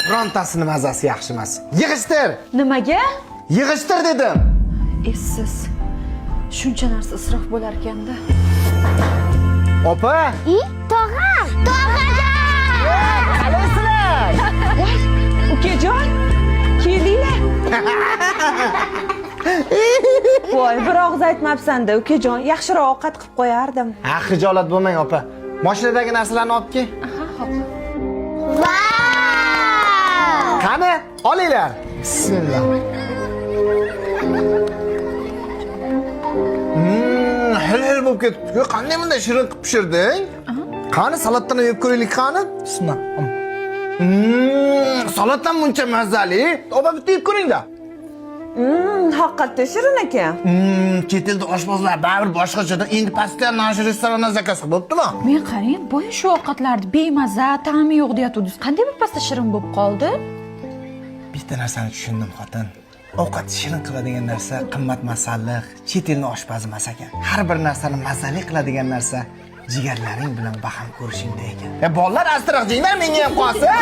birontasini mazasi yaxshi emas. Yig'ishtir. Nimaga? Yig'ishtir dedim. Essiz. Shuncha narsa isrof bo'lar ekanda. Opa, Tog'a! Tog'ajon! qalaysizlar? Ukajon, keldinglar. Voy, bir og'iz aytmabsan-da, ukajon. Yaxshiroq ovqat qilib qo'yardim. Ha, xijolat bo'lmang, opa. Mashinadagi narsalarni olib kel. Vau! Qani, olinglar. Bismillah. Hil bo'lib ketibdi. Qanday bunday shirin qilib pishirding? Qani salatdan yeb ko'raylik qani? Bismillah. Salatdan buncha mazali. Opa, bitta yeb ko'ringlar. Haqiqatda shirin ekan. Chet elda oshpazlar baribir boshqachada. Endi pastda nash restorandan zakaz qilib bo'ptimi? Men qarang, boya shu ovqatlarni bemaza, ta'mi yo'q deyatuvdingiz. Qanday birpasda shirin bo'lib qoldi? Bitta narsani tushundim, xotin. Ovqat shirin qiladigan narsa qimmat masalliq, chet elning oshpazi emas ekan. Har bir narsani mazali qiladigan narsa jigarlaring bilan baham ko'rishingda ekan. Bolalar astiraq jinglar menga ham qolsin.